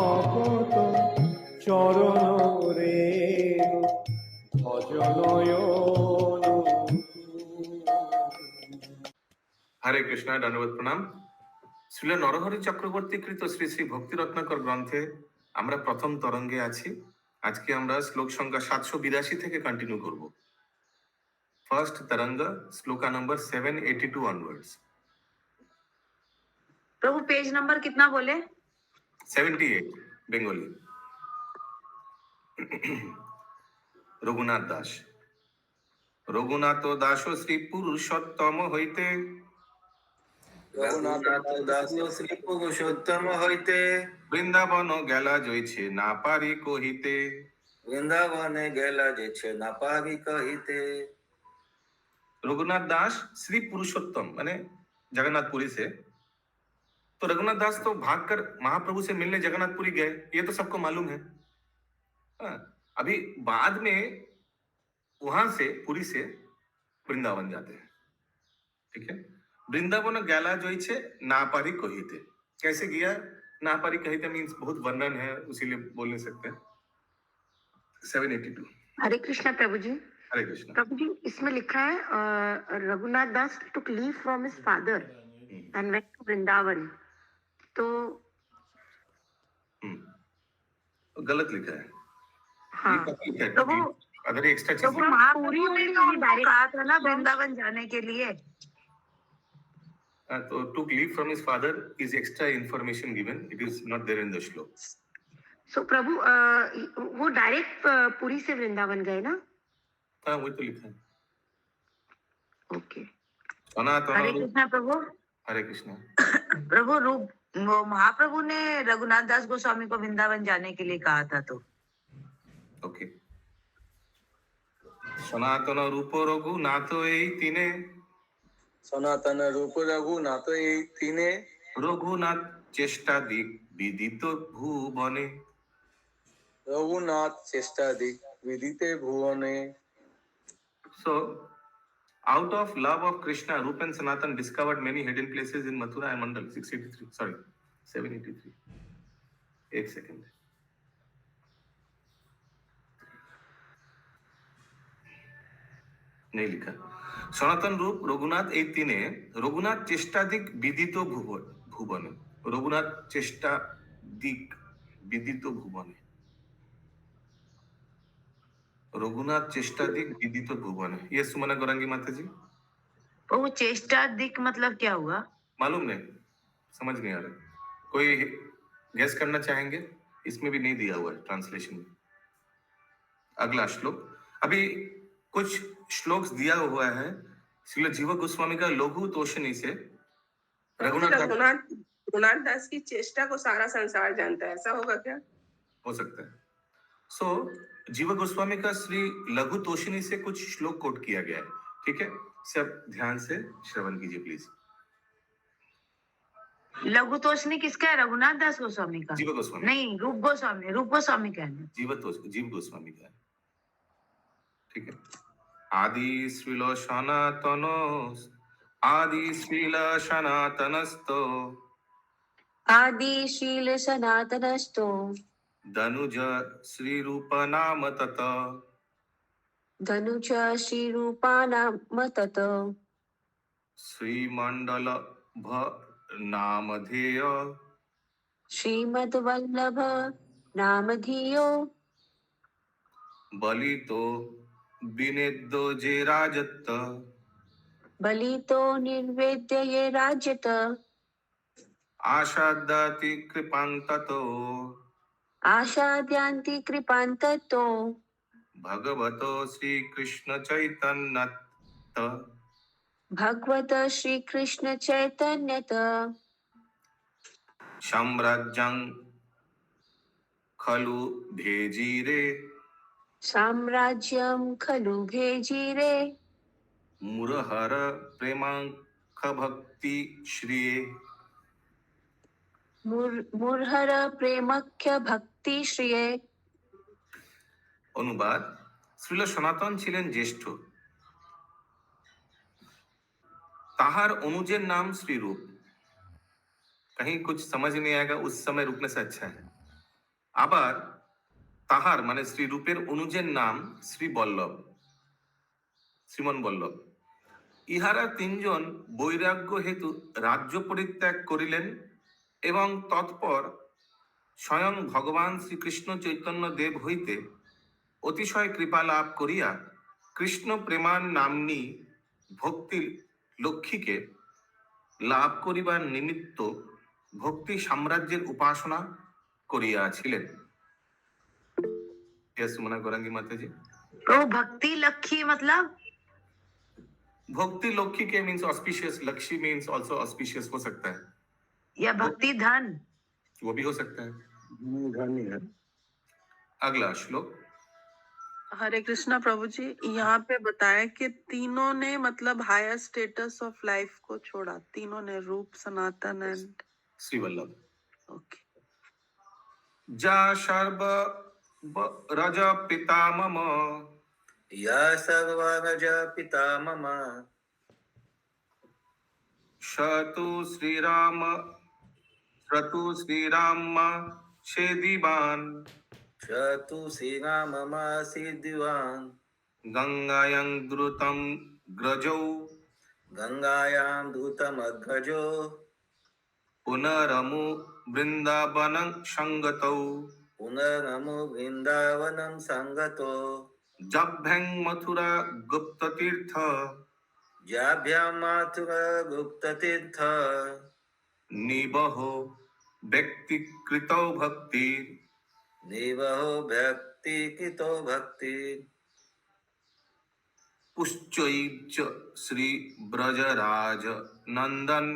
ভকত চরণ রেণু ভজনয়ন। হরে কৃষ্ণ, দণ্ডবত প্রণাম। শ্রীল নরহরি চক্রবর্তী কৃত শ্রী শ্রী ভক্তি রত্নাকর গ্রন্থে আমরা প্রথম তরঙ্গে আছি। আজকে আমরা শ্লোক সংখ্যা 782 থেকে কন্টিনিউ করব। ফার্স্ট তরঙ্গ, শ্লোকা नंबर 782 অনওয়ার্ডস। प्रभु पेज नंबर कितना बोले? 78 বেঙ্গলি। রঘুনাথ দাস। রঘুনাথ দাস শ্রী পুরুষোত্তম হইতে, রঘুনাথ দাস শ্রী পুরুষোত্তম হইতে, বৃন্দাবন গেলা জইছে না পারি কহিতে। বৃন্দাবনে গেলা যেছে না পারি কহিতে। रघुनाथ दास श्री पुरुषोत्तम माने जगन्नाथपुरी से। तो रघुनाथ दास तो भागकर महाप्रभु से मिलने जगन्नाथपुरी गए, ये तो सबको मालूम है। हाँ, अभी बाद में वहां से पुरी से वृंदावन जाते हैं। ठीक है। वृंदावन गैला जो इच्छे ना पारी कहिते, कैसे गया ना पारी कहिते मीन्स बहुत वर्णन है, उसीलिए बोल नहीं सकते। 782। हरे कृष्णा प्रभु जी। हरे कृष्ण। प्रभु जी, इसमें लिखा है Raghunath Das took leave from his father and went to Vrindavan. तो गलत लिखा है। हाँ, तो वो अगर एक्स्ट्रा चीज महापुरी ने तो डायरेक्ट कहा था ना वृंदावन जाने के लिए। तो took leave from his father is extra information given, it is not there in the श्लोक। सो प्रभु वो डायरेक्ट पुरी से वृंदावन गए ना? हाँ, वही तो लिखा है। ओके। सनातन। हरे कृष्णा प्रभु। हरे कृष्णा। प्रभु रूप वो महाप्रभु ने रघुनाथ दास गोस्वामी को वृंदावन जाने के लिए कहा था तो। ओके। सनातन रूप रघुनाथ এই তিনে, সনাতন রূপ রঘুনাথ এই তিনে, রঘুনাথ চেষ্টা দিক বিদিত ভুবনে। রঘুনাথ চেষ্টা দিক বিদিতে ভুবনে। So, out of love of Krishna, Rupa and Sanatan discovered many hidden places in Mathura and Mandal. 683, sorry, 783. एक सेकंड। नहीं लिखा। सनातन रूप रघुनाथ এই তিনে, রঘুনাথ চেষ্টাদিক বিদিত ভুবনে। রঘুনাথ চেষ্টাদিক বিদিত ভুবনে। रघुनाथ चेष्टादिक विदित भुवन। ये सुमना गौरांगी माता जी। वो चेष्टा दिक मतलब क्या हुआ? मालूम नहीं, समझ नहीं आ रहा। कोई गेस करना चाहेंगे? इसमें भी नहीं दिया हुआ है ट्रांसलेशन में। अगला श्लोक, अभी कुछ श्लोक दिया हुआ है श्रील जीव गोस्वामी का लघु तोषणी से। रघुनाथ दास की चेष्टा को सारा संसार जानता है, ऐसा होगा क्या? हो सकता है। सो जीव गोस्वामी का श्री लघु तोषणी से कुछ श्लोक कोट किया गया है। ठीक है, सब ध्यान से श्रवण कीजिए प्लीज। लघु तोषणी किसका है? रघुनाथ दास गोस्वामी का? जीव गोस्वामी नहीं, रूप गोस्वामी का है। जीव गोस्वामी का है। ठीक है। आदि श्रील सनातनस्तो आदि शील सनातनस्तो धनुज श्री रूप नाम तत, धनुज श्री रूपानाम तत, श्रीमंडल भ नामधेय, श्रीमद्वल्लभ नामधेयो, बलितो विनेद्यो जे राजत, बलितो निर्वेद्य ये राज्यत, आशादाति कृपांततो, आशाद्यांति कृपांततो, भगवतो श्री कृष्ण चैतन्य, भगवत श्री कृष्ण चैतन्यत, साम्राज्यं खलु भेजिरे, साम्राज्यं खलु भेजिरे, मुरहर प्रेमांक भक्ति श्रिये। मुरहर प्रेमख्य भक्ति श्रिये। अनुवाद, শ্রীল সনাতন ছিলেন জ্যেষ্ঠ, ताहार अनुजेर नाम श्री रूप। कहीं कुछ समझ नहीं आएगा, उस समय रुकने से अच्छा है। আবার তাহার মানে শ্রী রূপের অনুজের নাম শ্রী বল্লভ, শ্রীমন বল্লভ। ইহারা তিনজন বৈরাগ্য হেতু রাজ্য পরিত্যাগ করিলেন এবং তৎপর স্বয়ং ভগবান শ্রীকৃষ্ণ চৈতন্য দেব হইতে অতিশয় কৃপা লাভ করিয়া কৃষ্ণ প্রেমান নাম্নী ভক্তি লক্ষ্মীকে লাভ করিবার নিমিত্ত ভক্তি সাম্রাজ্যের উপাসনা করিয়াছিলেন। সুমনা গৌরাঙ্গী মাতাজি, तो भक्ति लक्ष्मी मतलब भक्ति लक्ष्मी के means auspicious, Lakshmi means also auspicious हो सकता है, या भक्ति धन? वो भी हो सकता है। धनी है। अगला श्लोक। हरे कृष्णा प्रभु जी, यहाँ पे बताया कि तीनों ने मतलब हायर स्टेटस ऑफ लाइफ को छोड़ा, तीनों ने, रूप, सनातन एंड श्री वल्लभ। ओके। जा सर्व रज पिता मम या सर्वरज पिता मम शतु श्रीराम छेदिवान शतु श्रीराममासीद्वान् गंगायं द्रुतं ग्रजौ गंगायां दूतमग्रजो पुनरमु वृंदावनं संगतौ पुनरमु वृन्दावनं संगतो जभ्यं मथुरा गुप्ततीर्थ जाभ्यां माथुरा गुप्ततीर्थ निबहो व्यक्तिकृतौ भक्ति निवहो भक्ति कृतो भक्ति पुश्चैच श्री ब्रजराज नंदन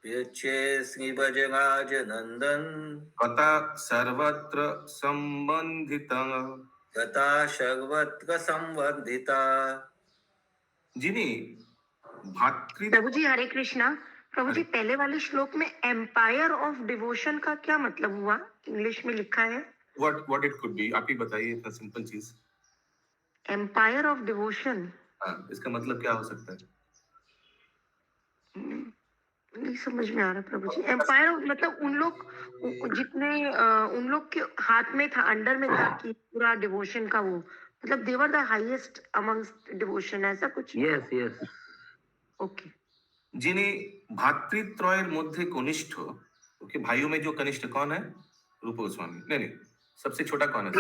प्युच्ये श्री ब्रजराज नंदन कथा सर्वत्र संबंधिता तथा सर्वत्र संवर्धिता। जिन्हीं भातृ प्रभु जी हरे कृष्णा। प्रभु जी पहले वाले श्लोक में एम्पायर ऑफ डिवोशन का क्या मतलब हुआ? इंग्लिश में लिखा है व्हाट इट कुड बी, आप ही बताइए, इतना सिंपल चीज। एम्पायर ऑफ डिवोशन, हाँ, इसका मतलब क्या हो सकता है? नहीं समझ में आ रहा प्रभु जी। एम्पायर मतलब उन लोग जितने उन लोग के हाथ में था, अंडर में था कि पूरा डिवोशन का वो मतलब they were the highest amongst devotion, ऐसा कुछ? Yes yes. ओके। जिन्हें भातृत्रयेर मध्य कनिष्ठ, ओके, भाइयों में जो कनिष्ठ कौन है? रूप गोस्वामी। नहीं, सबसे छोटा कौन है?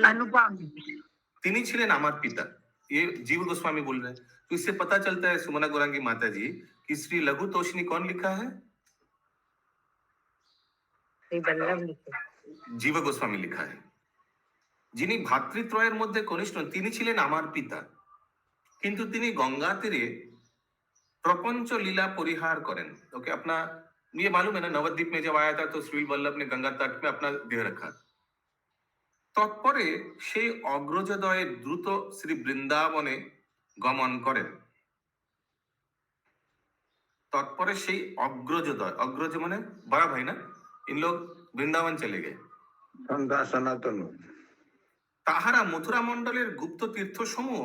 अनुपम। তিনি ছিলেন আমার পিতা, ये जीव गोस्वामी बोल रहे हैं। तो इससे पता चलता है सुमना गौरांगी माता जी कि श्री लघु तोषणी कौन लिखा है? जीव गोस्वामी लिखा है। যিনি ভাতৃত্রয়ের মধ্যে কনিষ্ঠ তিনি ছিলেন আমার পিতা, কিন্তু তিনি গঙ্গা তীরে प्रपंच लीला परिहार करें। ओके, अपना ये मालूम है ना, नवद्वीप में जब आया था तो श्री वल्लभ ने गंगा तट में अपना देह रखा। तत्परे সেই অগ্রজদয়ে দ্রুত শ্রী বৃন্দাবনে গমন করেন। तत्परे সেই অগ্রজদয়, অগ্রজ মানে बड़ा भाई ना, इन लोग वृंदावन चले गए। सनातन তাহারা মথুরা মণ্ডলের গুপ্ত তীর্থ সমূহ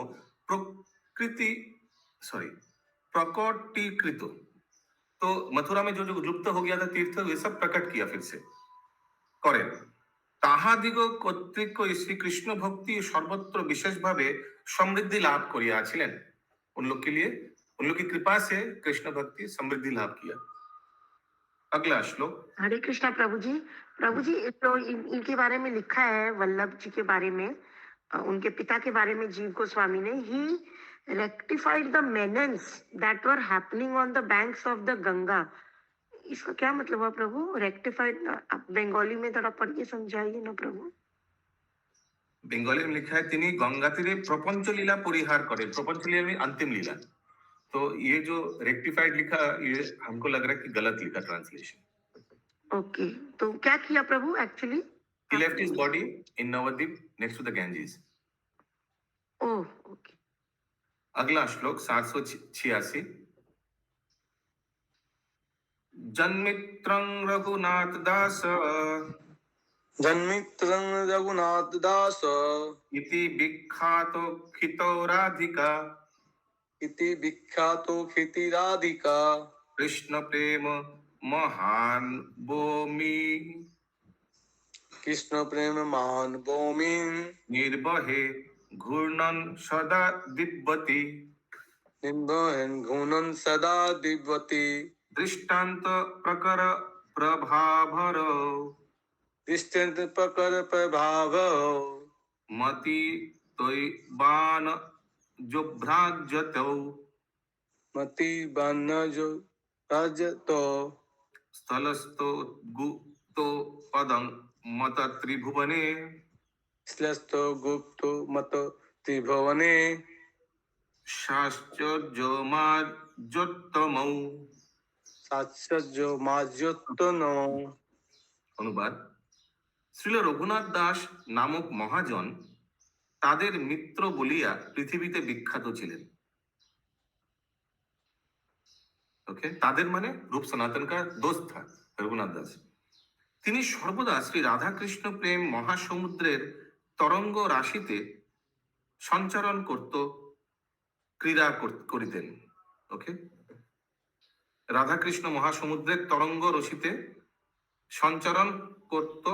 प्रकटीकृत, तो मथुरा में जो जो लुप्त हो गया था तीर्थ, वे सब प्रकट किया फिर से करें। তাহাদিগ কর্তৃক শ্রী কৃষ্ণ ভক্তি সর্বত্র विशेष भावे समृद्धि लाभ करियाছিলেন। उन लोग के लिए, उन लोग की कृपा से कृष्ण भक्ति समृद्धि लाभ किया। अगला श्लोक। हरे कृष्णा प्रभु जी। प्रभु जी तो इनके बारे में लिखा है, वल्लभ जी के बारे में, उनके पिता के बारे में जीव गोस्वामी ने, ही rectified the menace that were happening on the banks of the Ganga। इसका क्या मतलब है प्रभु? रेक्टिफाइड बंगाली में थोड़ा पढ़ के समझाइए ना प्रभु। बंगाली में लिखा है তিনি गंगा तीरे प्रपंच लीला परिहार करें। प्रपंच लीला में अंतिम लीला। तो ये जो रेक्टिफाइड लिखा, ये हमको लग रहा है कि गलत लिखा ट्रांसलेशन। ओके, तो क्या किया प्रभु actually? He left his body in Navadvip next to the Ganges। Oh okay. अगला श्लोक 786। जन्मित्रं रघुनाथ दास जन्मित्रं रघुनाथ दास इति विख्यातो खितो राधिका इति विख्यातो खितिराधिका कृष्ण प्रेम महान बोमी कृष्ण प्रेम महान भूमिन निर्वहे घूर्णन सदा दिव्यति निम्बहन घूनन सदा दिव्यति दृष्टांत प्रकर प्रभाभर दृष्टांत प्रकर प्रभाव मति तोय बाण जुभ्राजतौ मति बन्न जो राज तो स्थलस्थो गुप्तो पदं मत त्रिभुवने श्लेष्ठ गुप्तो मत त्रिभुवने शास्त्रोत्तमौ। सात्सर्य माज्योत्तनो। অনুবাদ, শ্রীল রঘুনাথ দাস নামক মহাজন তাদের মিত্র বলিয়া পৃথিবীতে বিখ্যাত ছিলেন। ওকে, তাদের মানে রূপ সনাতন কা দোস্ত থা রঘুনাথ দাস। তিনি সর্বদা শ্রী রাধাকৃষ্ণ প্রেম মহাসমুদ্রের তরঙ্গ রাশিতে সঞ্চারণ করত, ক্রীড়া করিতেন। ওকে, রাধাকৃষ্ণ মহাসমুদ্রের তরঙ্গ রশিতে संचरण করত,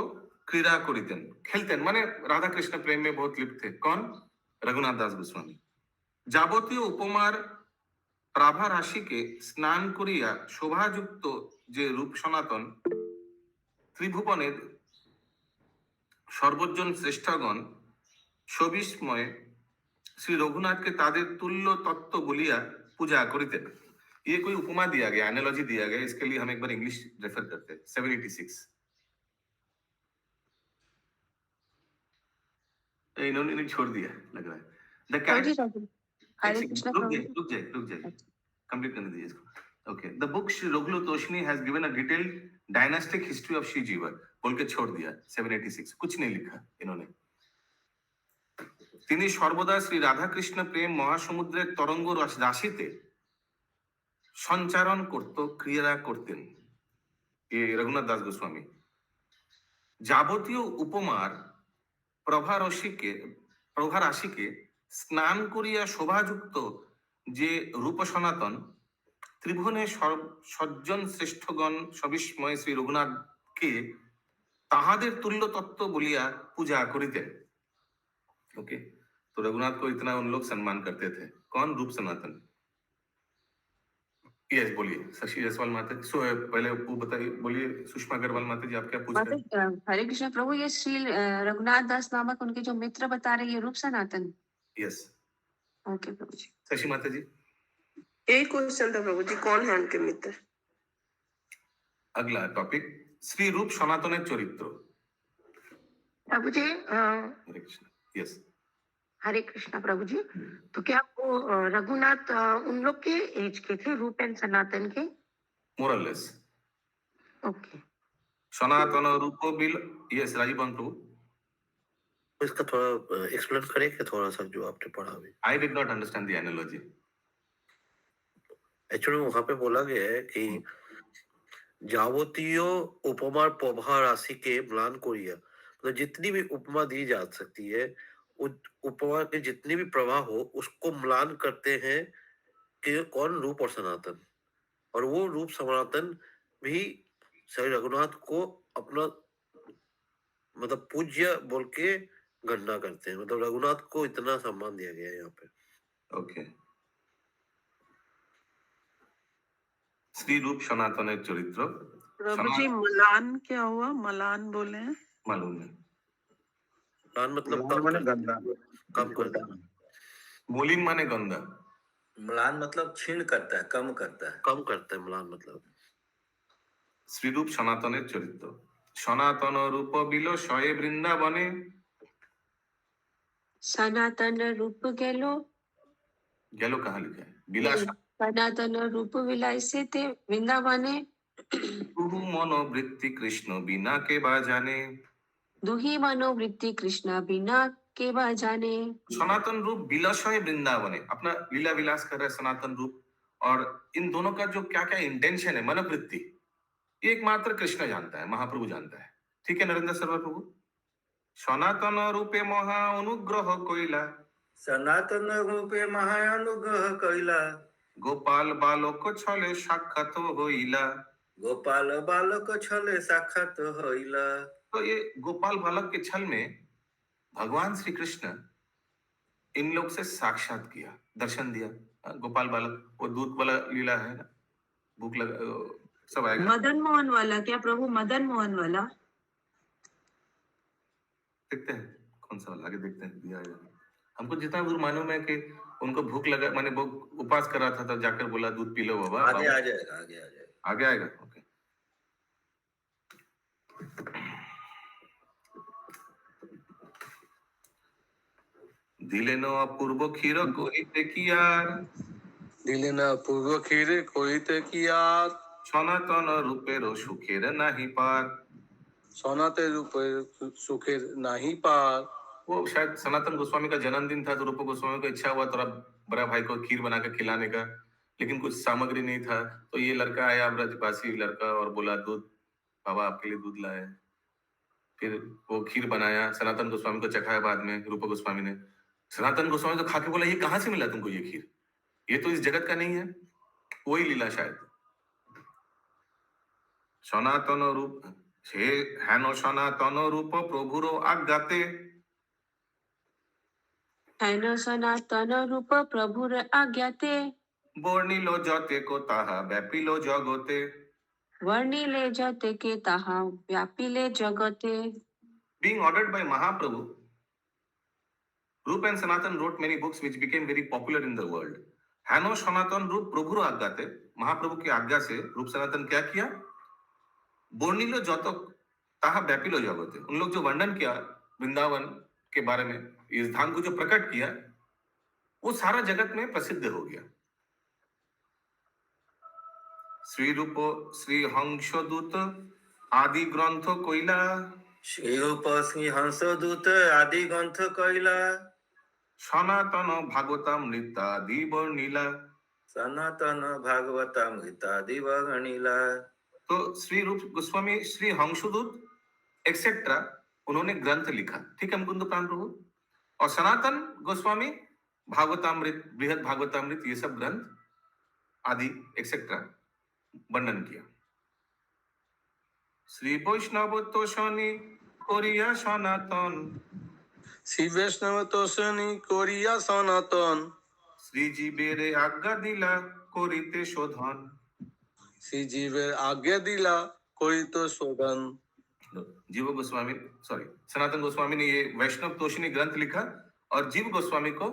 ক্রীড়া করিতেন, খেলতেন, মানে রাধা কৃষ্ণ প্রেম में बहुत लिप्त थे। कौन? रघुनाथ दास गोस्वामी। যাবতীয় উপমার প্রাভা রাশিকে স্নান করিয়া শোভাযুক্ত যে রূপ সনাতন ত্রিভুবনের সর্বজন শ্রেষ্ঠগণ সবিস্ময়ে श्री रघुनाथ के ताদের तुल्य तत्व बोलिया पूजा करितेन। ये कोई उपमा दिया गया, एनालॉजी दिया गया, इसके लिए हम एक बार इंग्लिश रेफर करते हैं। 786 इन्होंने छोड़ दिया लग रहा है। द प्रभु जी, हरे कृष्ण प्रभु जी। रुक जाए कंप्लीट करने दीजिए इसको। ओके, द बुक श्री रघुलो तोषणी has given a detailed dynastic history of Shri जीवर बोल के छोड़ दिया। 786 कुछ नहीं लिखा इन्होंने। তিনি সর্বদা শ্রী রাধাকৃষ্ণ প্রেম মহাসমুদ্রের তরঙ্গ রাশিতে সঞ্চারণ করত, ক্রিয়া করতেন। এ রঘুনাথ দাস গোস্বামী। যাবতীয় উপমার প্রভা রাশিকে স্নান করিয়া শোভাযুক্ত যে রূপ সনাতন ত্রিভুবনে সজ্জন শ্রেষ্ঠগণ সবিস্ময় শ্রী রঘুনাথকে তাহাদের তুল্য তত্ত্ব বলিয়া পূজা করিতেন। ओके, तो रघुनाथ को इतना उन लोग सम्मान करते थे। कौन? रूप सनातन। यस, बोलिए शशि जायसवाल माता जी। पहले वो बताइए, बोलिए सुषमा अग्रवाल माता जी, आप क्या पूछ रहे हैं? हरे कृष्ण प्रभु, ये श्री रघुनाथ दास नामक उनके जो मित्र बता रहे, ये रूप सनातन। यस, ओके प्रभु जी। शशि माता जी। यही क्वेश्चन था प्रभु जी, कौन है उनके मित्र? अगला टॉपिक, श्री रूप सनातনের চরিত্র। प्रभु जी, हरे कृष्ण। यस, हरे कृष्णा प्रभु जी। तो क्या वो रघुनाथ उन लोग के एज के थे, रूप एंड सनातन के? मोर और लेस। ओके, सनातन रूप बिल। यस, राजीवन प्रभु। इसका थोड़ा एक्सप्लेन करेंगे, थोड़ा सा जो आपने पढ़ा अभी। I did not understand the analogy. Actually वहां पे बोला गया है कि যাবতীয় उपमा प्रभा राशि के म्लान कोरिया, मतलब जितनी भी उपमा दी जा सकती है, उपमा के जितनी भी प्रवाह हो उसको म्लान करते हैं कि कौन? रूप और सनातन। और वो रूप सनातन भी श्री रघुनाथ को अपना मतलब पूज्य बोल के गणना करते हैं। मतलब रघुनाथ को इतना सम्मान दिया गया है यहाँ पे। ओके, श्री रूप सनातনের চরিত্র। प्रभु जी, मलान क्या हुआ? मलान बोले हैं? मालूम नहीं। म्लान मतलब लाल माने गंदा, कम करता है, मोलिन माने गंदा। म्लान मतलब क्षीण करता है, कम करता है। कम करता है म्लान मतलब। শ্রীরূপ সনাতনের চরিত্র। সনাতন রূপ বিলসয়ে বৃন্দাবনে। सनातन रूप गेलो, গেল कहाँ लिखा है? বিলাস सनातन रूप विलासे थे वृंदावने। প্রভু মনোবৃত্তি কৃষ্ণ বিনা কে বা জানে। दुही मनोवृत्ति कृष्ण बिना के बा जाने। सनातन रूप विलसय वृंदावने, अपना लीला विलास कर रहा है सनातन रूप। और इन दोनों का जो क्या क्या इंटेंशन है, मनोवृत्ति, ये एकमात्र कृष्ण जानता है, महाप्रभु जानता है। ठीक है नरेंद्र सर्वर प्रभु। सनातन रूपे महा अनुग्रह कोइला। सनातन रूपे महानुग्रह कैला। गोपाल बालक छले साक्षात होइला। गोपाल बालक छले साक्षात होइला। तो ये गोपाल बालक के छल में भगवान श्री कृष्ण इन लोग से साक्षात किया, दर्शन दिया। गोपाल बालक वो दूध वाला लीला है ना, भूख लगा सब आएगा। मदन मोहन वाला क्या प्रभु? मदन मोहन वाला? देखते हैं कौन सा वाला, आगे देखते हैं दिया है। हमको जितना दूर मालूम है कि उनको भूख लगा, माने वो उपवास कर रहा था तो जाकर बोला दूध पी लो बाबा। आगे आ जाएगा, आगे आ जाएगा। आगे आएगा, ओके। दिले नो अपूर्व क्षीर করিতে কি আর, দিলে না পূর্ব ক্ষীরে করিতে কি আর, সনাতন রূপের সুখের নাহি পার। সনাতে রূপের সুখের নাহি পার। वो शायद सनातन गोस्वामी का जन्मदिन था तो रूप गोस्वामी को इच्छा हुआ थोड़ा बड़ा भाई को खीर बनाकर खिलाने का, लेकिन कुछ सामग्री नहीं था। तो ये लड़का आया, ब्रजवासी लड़का, और बोला दूध बाबा आपके लिए दूध लाए। फिर वो खीर बनाया, सनातन गोस्वामी को चखाया बाद में रूप गोस्वामी ने। सनातन गोस्वामी तो खा के बोला ये कहाँ से मिला तुमको ये खीर, ये तो इस जगत का नहीं है। वही लीला शायद। सनातन रूप से हेन सनातन रूप प्रभुर आज्ञाते, হেন সনাতন রূপ প্রভুর আজ্ঞাতে, বর্ণিল যতে কো তাহা ব্যাপিল জগতে। বর্ণিলে যতেকে তাহা ব্যাপিলে জগতে। Being ordered by Mahaprabhu, Rup and Sanatan wrote many books which became very popular in the world. हेनो सनातन रूप प्रभुर आज्ञाते, महाप्रभु की आज्ञा से रूप सनातन क्या किया? बोर्निलो जतक ताहा व्यापिलो जगते। उन लोग जो वर्णन किया वृंदावन के बारे में, इस धाम को जो प्रकट किया, वो सारा जगत में प्रसिद्ध हो गया। श्री रूप श्री हंसदूत आदि ग्रंथ कोइला, श्री रूप श्री हंसदूत आदि ग्रंथ कइला। सनातन भागवतामृतादि वर्णिला। सनातन भागवतामृतादि वर्णिला। तो श्री रूप गोस्वामी, श्री हंसदूत एक्सेट्रा उन्होंने ग्रंथ लिखा, ठीक है मुकुंद प्राण प्रभु। और सनातन गोस्वामी भागवतामृत, बृहद भागवतामृत, ये सब ग्रंथ आदि एक्सेट्रा वर्णन किया। श्री वैष्णव तोषणी कोरिया सनातन, শ্রী বৈষ্ণব তোষণী করিয়া সনাতন, শ্রীজীবের আজ্ঞা দিলা করিতে শোধন। শ্রীজীবের আজ্ঞা দিলা করিত শোধন। जीव गोस्वामी, सॉरी, सनातन गोस्वामी ने ये वैष्णव तोषणी ग्रंथ लिखा और जीव गोस्वामी को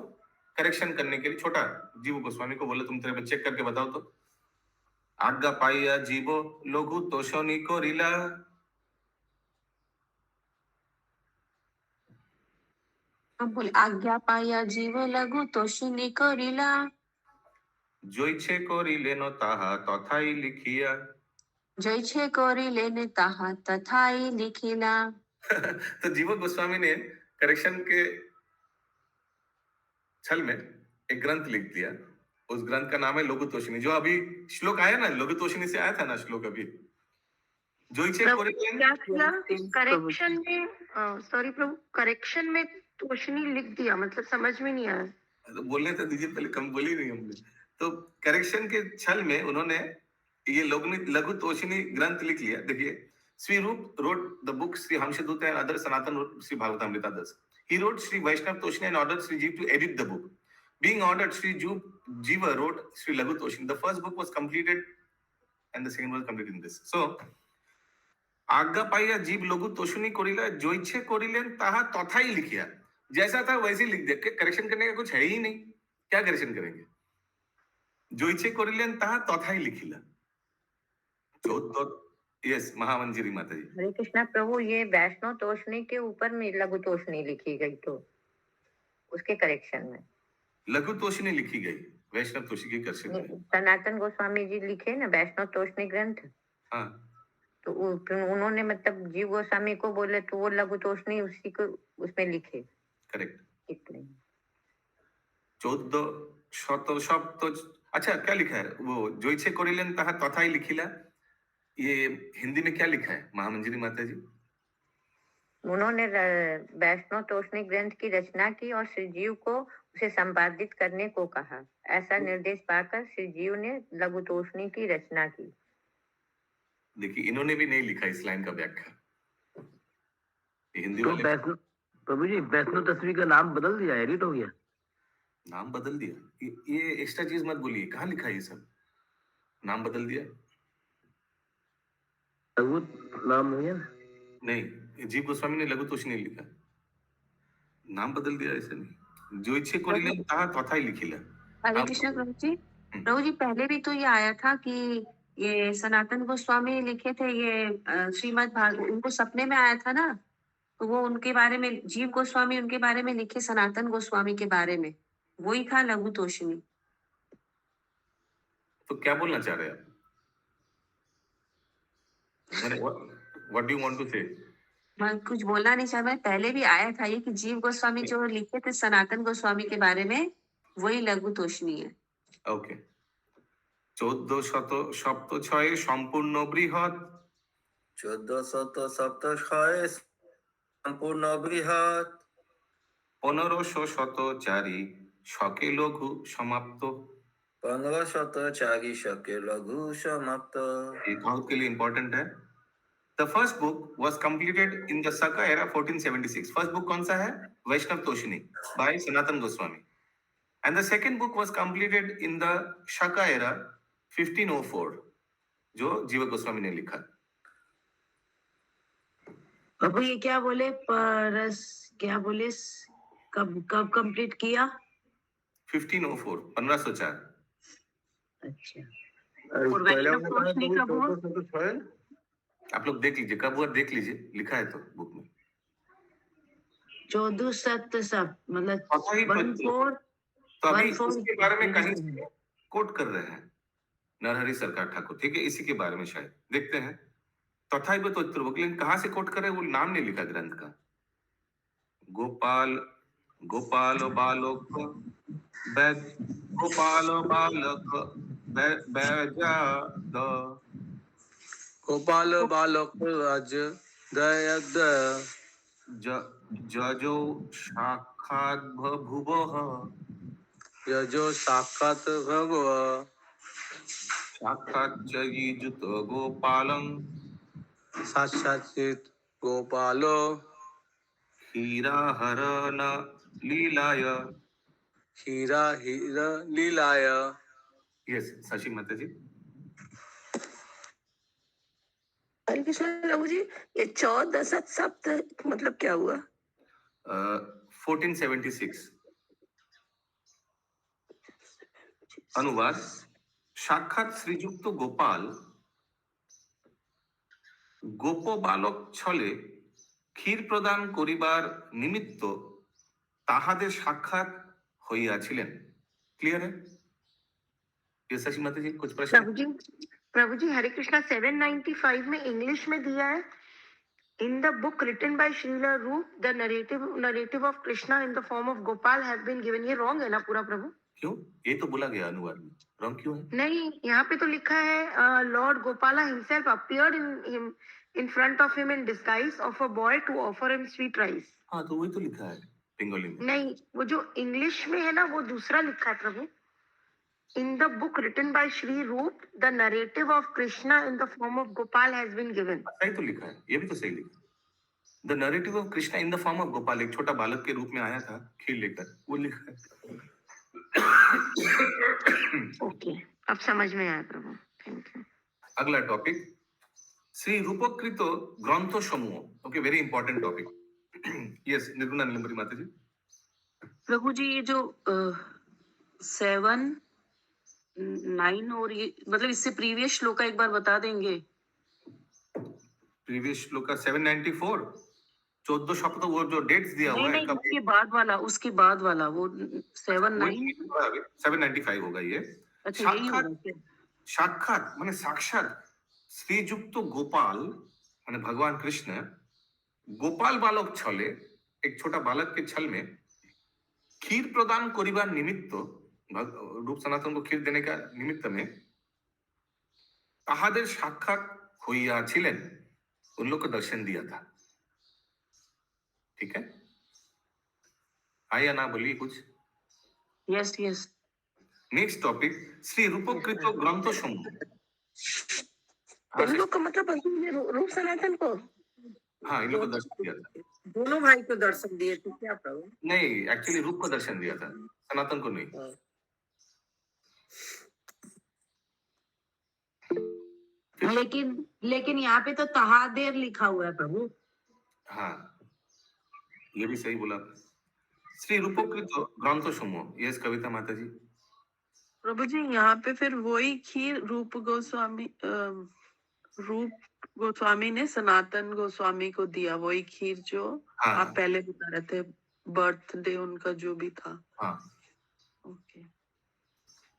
करेक्शन करने के लिए, छोटा जीव गोस्वामी को बोले तुम तेरे चेक करके बताओ तो। आज्ञा पाइया जीव लघु तोषणी करिला, बोले आज्ञा पाया जीव लघु तोषणी करिला, जैछे करिलेन ताहा तथाई लिखिया। जैछे करिलेन ताहा तथाई लिखिला। तो जीव गोस्वामी ने करेक्शन के छल में एक ग्रंथ लिख दिया। उस ग्रंथ का नाम है लघु तोषणी। जो अभी श्लोक आया ना, लघु तोषणी से आया था ना श्लोक अभी, जोइछे करिलेन। क्या किया करेक्शन में? सॉरी प्रभु, करेक्शन में तोषणी लिख दिया, मतलब समझ में नहीं आया। तो बोलने तो दीजिए, पहले कम बोली नहीं हमने। तो करेक्शन के छल में उन्होंने ये लघु तोषणी ग्रंथ लिख लिया। देखिए, श्री रूप wrote the book Sri Hamsadut and other Sanatan wrote Sri Bhagavatamrita others. He wrote Sri Vaishnav Toshni and ordered Sri Jeev to edit the book. Being ordered, Sri Jiva wrote Sri Laghu Toshni. The first book was completed and the second was completed in this. So, आज्ञा पाइया जीव लघु तोषणी करिला, जोइछे करिलेन ताहा तथाई लिखिया। जैसा था वैसे लिख दिया, करेक्शन करने का कुछ है ही नहीं, क्या करेक्शन करेंगे? जोइछे करिलेन ताहा तथाई लिखिला। तो यस, महामंजिरी माता जी। हरे कृष्णा प्रभु, ये वैष्णव तोषणी के ऊपर में लघु तोषणी लिखी गई, तो उसके करेक्शन में लघु तोषणी लिखी गई, वैष्णव तोषणी की करेक्शन में सनातन गोस्वामी जी लिखे ना वैष्णव तोषणी ग्रंथ। हाँ, तो उन्होंने मतलब जीव गोस्वामी को बोले तो वो लघु तोषणी उसी को उसमें लिखे। करेक्ट। इतने 14 शब्द। अच्छा, क्या लिखा है वो? जोइछे करिलेन ताहा तथाई लिखिला, ये हिंदी में क्या लिखा है महामंजिरी माता जी? उन्होंने वैष्णव तोषणी ग्रंथ की रचना की और श्री जीव को उसे संपादित करने को कहा। ऐसा निर्देश पाकर श्री जीव ने लघु तोषणी की रचना की। देखिए इन्होंने भी नहीं लिखा इस लाइन का व्याख्या, ये हिंदी तो वाले वैष्णो प्रभु जी वैष्णो तस्वीर का नाम बदल दिया, एडिट हो गया। नाम बदल दिया। ये एक्स्ट्रा चीज मत बोलिए, कहाँ लिखा है ये सब, नाम बदल दिया? लघु नाम हो गया ना। नहीं, जीव गोस्वामी ने लघु तोष नहीं लिखा, नाम बदल दिया ऐसे नहीं, जो इच्छे को प्रभु कहा तथा ही लिखिला। हरे आप कृष्ण प्रभु जी। हम्म, प्रभु जी पहले भी तो ये आया था कि ये सनातन गोस्वामी लिखे थे ये श्रीमद् भागवत, उनको सपने में आया था ना, तो वो उनके बारे में जीव गोस्वामी उनके बारे में लिखे सनातन गोस्वामी के बारे में, वही था लघु तोषिणी। तो क्या बोलना चाह रहे हैं आप? मैंने what do you want to say? मैं कुछ बोलना नहीं चाह, मैं पहले भी आया था ये कि जीव गोस्वामी जो लिखे थे सनातन गोस्वामी के बारे में, वही लघु तोषिणी है। ওকে 1406 সম্পূর্ণ বৃহৎ 1407 সম্পূর্ণ বৃহৎ 1504 শকে লঘু সমাপ্ত। 1504 शके लघु समाप्त। ये बहुत के लिए इंपॉर्टेंट है। The first book was completed in the Saka era 1476. First book कौन सा है? वैष्णव तोषिणी by Sanatan Goswami. And the second book was completed in the Shaka era 1504, जो जीव गोस्वामी ने लिखा। प्रभु ये क्या बोले, परस क्या बोले, कब कब कंप्लीट किया? 1504, 1504। अच्छा, और वैष्णव पहले वाला तोषणी तो कब हुआ? 1406 आप लोग देख लीजिए, कब हुआ देख लीजिए, लिखा है तो बुक में। 1407 मतलब पता ही तो 14 तो अभी 14 इसके बारे में कहीं कोट कर रहे हैं नरहरि सरकार ठाकुर, ठीक है, इसी के बारे में शायद देखते हैं। तथापि तो लेकिन कहाँ से कोट कर रहे हैं, वो नाम नहीं लिखा ग्रंथ का। गोपाल गोपाल बालक गोपाल बालक बैजाद गोपाल बालक राज दयद जजो साक्षात् भुवः यजो साक्षात भगव साक्षात् जयीजुत गोपालं साक्षाचित गोपालो क्षीराहरण लीलाय। हीरा हीरा लीलाय। यस शशि माता जी। हरे कृष्ण प्रभु जी, ये 1407 मतलब क्या हुआ? 1476 अनुवाद। साक्षात श्रीजुक्त गोपाल गोप बालक छले ক্ষীর প্রদান করিবার নিমিত্ত তাহাদের সাক্ষাৎ হইয়াছিলেন। क्लियर है? ये शशि माता जी कुछ प्रश्न? प्रभु जी हरे कृष्णा 795 में इंग्लिश में दिया है, in the book written by Shrila Rup the narrative of Krishna in the form of Gopal have been given. ये रॉन्ग है ना पूरा प्रभु? क्यों? ये तो बोला गया अनुवाद में, रॉन्ग क्यों है? नहीं, यहाँ पे तो लिखा है Lord Gopala himself appeared in front of him in disguise of a boy to offer him sweet rice. हाँ तो वही तो लिखा है बंगाली में। नहीं, वो जो इंग्लिश में है ना वो दूसरा लिखा है प्रभु। In the book written by Shri Roop, the narrative of Krishna in the form of Gopal has been given. सही तो लिखा है, ये भी तो सही लिखा है। The narrative of Krishna in the form of Gopal, एक छोटा बालक के रूप में आया था खीर लेकर, वो लिखा है। ओके, अब समझ में आया प्रभु, थैंक यू। अगला टॉपिक श्री रूपकृत ग्रंथ समूह। Okay, very important topic. Yes Nirguna Neelmani माता जी। प्रभु जी ये जो 7, 9 और ये मतलब इससे प्रीवियस श्लोक का एक बार बता देंगे? प्रीवियस श्लोक का 794 14 शब्द, वो जो डेट्स दिया हुआ है नहीं, उसके बाद वाला वो 7, 9 795 होगा ये। अच्छा यही होगा क्या? साक्षात माने साक्षात श्रीजुक्त गोपाल माने भगवान कृष्ण गोपाल बालक छले, एक छोटा बालक के छल में खीर प्रदान करिबार निमित्त, रूप सनातन को खीर देने का निमित्त में ताहादेर साक्षात हইয়াছিলেন, उन लोग को दर्शन दिया था। ठीक है, आया ना बोलिए कुछ। Yes yes. Next topic Shri रूपकृत ग्रंथ समूह। हाँ इन लोग का मतलब रूप सनातन को हाँ, इन लोग को दर्शन दिया था। दोनों भाई को दर्शन दिए थे क्या प्रभु? नहीं, एक्चुअली रूप को दर्शन दिया था, सनातन को नहीं। लेकिन यहाँ पे तो तहादेर लिखा हुआ है प्रभु। हाँ, ये भी सही बोला। श्री रूपोकृत ग्रंथ समूह, यस कविता माता जी। प्रभु जी यहाँ पे फिर वही खीर रूप गोस्वामी ने सनातन गोस्वामी को दिया, वही खीर जो हाँ आप पहले बता रहे थे, बर्थडे उनका जो भी था। हाँ, ओके।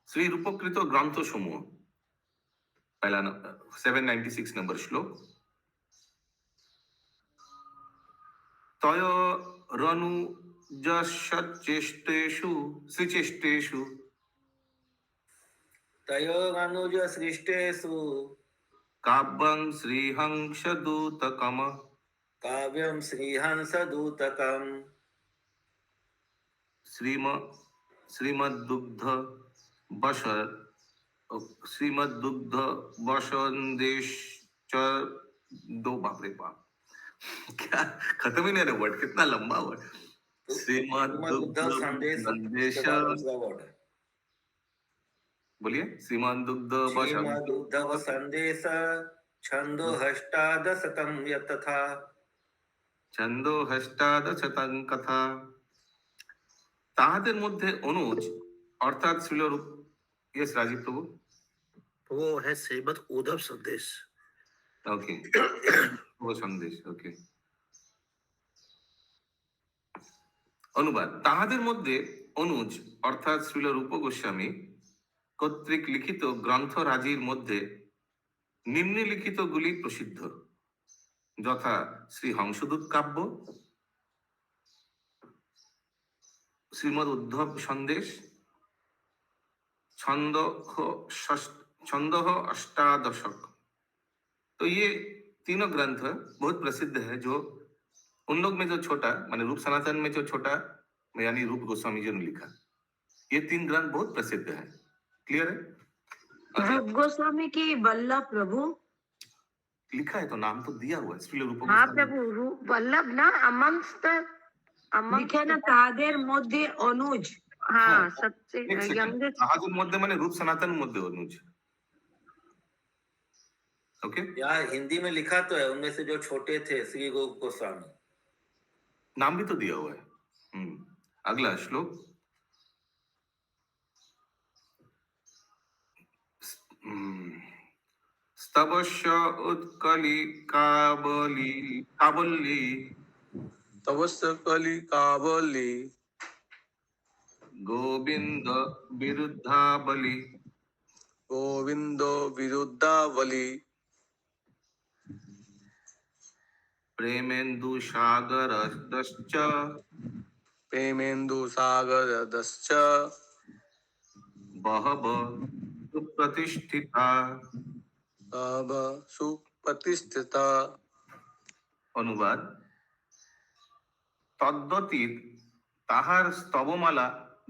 श्री रूपोकृत ग्रंथ समूह, पहला 796 नंबर श्लोक। तय रनु जश्चेष्टेषु श्रीचेष्टेषु तयोरनुज सृष्टेषु काव्यं श्रीहंसदूतकम् काव्यं श्रीहंसदूतकम् श्रीमद्दुग्ध बश श्रीमद्दुग्ध बसंदेश दो, बाप रे बाप, क्या खत्म ही नहीं रहा वर्ड, कितना लंबा वर्ड। श्रीमद्दुग्ध संदेश, बोलिए। श्रीमद्दुग्ध संदेश छंदो हष्टादशतम यतथा छंदो हष्टादशतम कथा। তাহাদের মধ্যে অনুজ অর্থাৎ ছিল রূপ, यस राजीव प्रभु। वो है श्रीमद उद्धव संदेश। ओके, वो संदेश, ओके। অনুবাদ। তাহাদের মধ্যে অনুজ অর্থাৎ শ্রীল রূপ গোস্বামী কর্তৃক লিখিত গ্রন্থরাজির মধ্যে নিম্নলিখিত গুলি প্রসিদ্ধ, যথা শ্রী হংসদূত কাব্য, श्रीमद उद्धव संदेश, छंदो अष्टादशक। तो ये तीनों ग्रंथ बहुत प्रसिद्ध है, जो उन लोग में जो छोटा, माने रूप सनातन में जो छोटा, यानी रूप गोस्वामी जी ने लिखा, ये तीन ग्रंथ बहुत प्रसिद्ध है। क्लियर है? रूप गोस्वामी की वल्लभ प्रभु लिखा है तो नाम तो दिया हुआ है, श्रील रूप हाँ गोस्वामी। प्रभु, रूप वल्लभ ना अमंगस्ट लिखे ना ताहादेर मध्य अनुज। हाँ, हाँ, सबसे एक सेकंड, यंगेस्ट। তাহাদের মধ্যে মানে रूप सनातन मध्य अनुज। ओके, यहाँ हिंदी में लिखा तो है, उनमें से जो छोटे थे श्री रूप गोस्वामी। नाम भी तो दिया हुआ है। अगला श्लोक। स्तवस्य उत्कली काबली तवस्य कली काबली गोविंद विरुद्धाबली गोविंदो विरुद्धावली प्रेमेन्दु सागरश्च प्रेमेन्दु सागरदश्च बहव सुप्रतिष्ठिता। अब सुप्रतिष्ठिता। অনুবাদ। তদ্বতীত তাহার স্তবমালা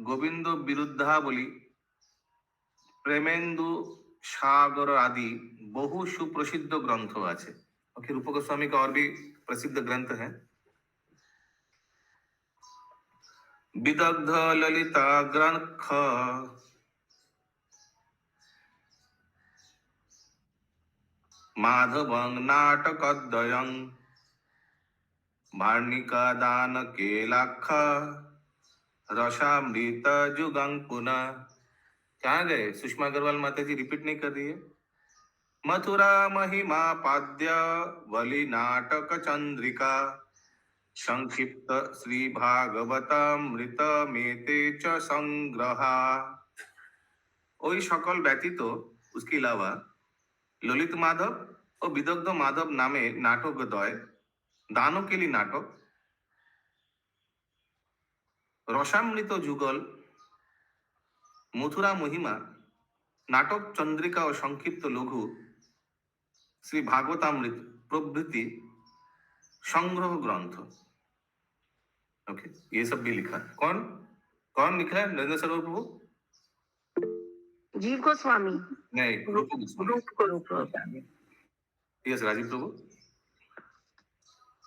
গোবিন্দ বিরুদ্ধাবলী प्रेमेन्दु सागर आदि बहु सुप्रसिद्ध ग्रंथ আছে। ओके, रूप गोस्वामी का और भी प्रसिद्ध ग्रंथ है। विदग्ध ललिता ग्रंथ माधवं नाटकद्वयं वार्णिका दान केलाख रसामृत जुगं पुनः। कहाँ गए सुषमा अग्रवाल माता जी, रिपीट नहीं कर रही है। मथुरा महिमा पाद्य वली नाटक चंद्रिका संक्षिप्त श्री भागवतामृत मेते च संग्रहा। ওই সকল ব্যতীত उसके अलावा ललित माधव और विदग्ध माधव नामे नाटक द्वय, दानों के लिए नाटक, रसामृत जुगल, मथुरा महिमा, नाटक चंद्रिका और संक्षिप्त लघु, श्री भागवतामृत प्रभृति संग्रह ग्रंथ। ओके, ये सब भी लिखा है। कौन कौन लिखा है? नरेंद्र सरोवर प्रभु? जीव गोस्वामी। नहीं, रूप गोस्वामी। रूप गोस्वामी। यस राजीव प्रभु।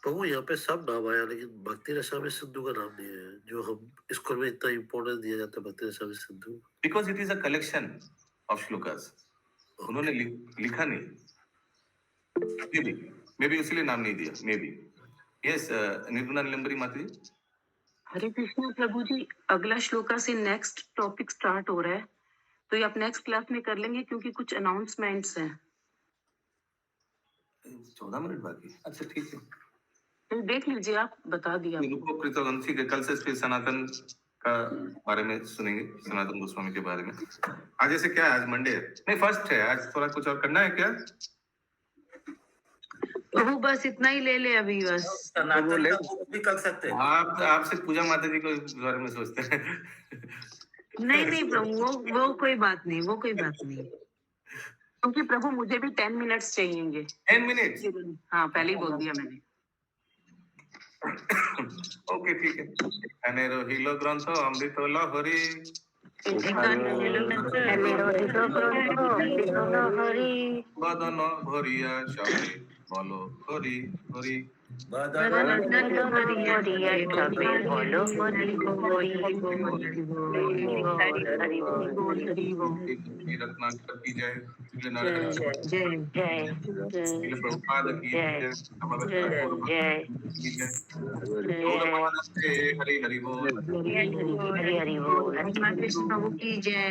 प्रभु यहाँ पे सब नाम आया लेकिन भक्ति रसामृत सिंधु का नाम नहीं है, जो हम स्कूल में इतना इम्पोर्टेंस दिया जाता है भक्ति Rasamrita Sindhu. Because it is a collection of shlokas, उन्होंने लिखा नहीं, मे बी इसलिए नाम नहीं दिया, मे बी। यस निर्गुणा निलंबरी माता जी। हरे कृष्णा प्रभु जी, अगला श्लोका से नेक्स्ट टॉपिक स्टार्ट हो रहा है, तो ये आप नेक्स्ट क्लास में कर लेंगे क्योंकि कुछ अनाउंसमेंट्स हैं। 14 मिनट बाकी, अच्छा ठीक है, तो देख लीजिए, आप बता दिया। रुको कृतवंशी के कल से फिर सनातन का बारे में सुनेंगे, सनातन गोस्वामी के बारे में। आज ऐसे क्या है, आज मंडे है, नहीं फर्स्ट है, आज थोड़ा कुछ और करना है क्या? प्रभु बस इतना ही ले ले अभी बस। सनातन का बुक भी कर सकते हैं। आप आपसे पूजा माता जी को इस बारे में सोचते हैं। नहीं नहीं प्रभु, वो कोई बात नहीं, वो कोई बात नहीं, क्योंकि प्रभु मुझे भी 10 मिनट्स चाहिए। 10 मिनट? हाँ, पहले ही बोल दिया मैंने। ओके ठीक है। अनेरो हिलो ग्रंथ अमृत लहरी बदन भरिया सभी बोलो हरि हरि। रत्नाकर की जय, प्रभुपाद की जय, हरि हरि बोल, हरि हरि बोल, कृष्ण प्रभु की जय।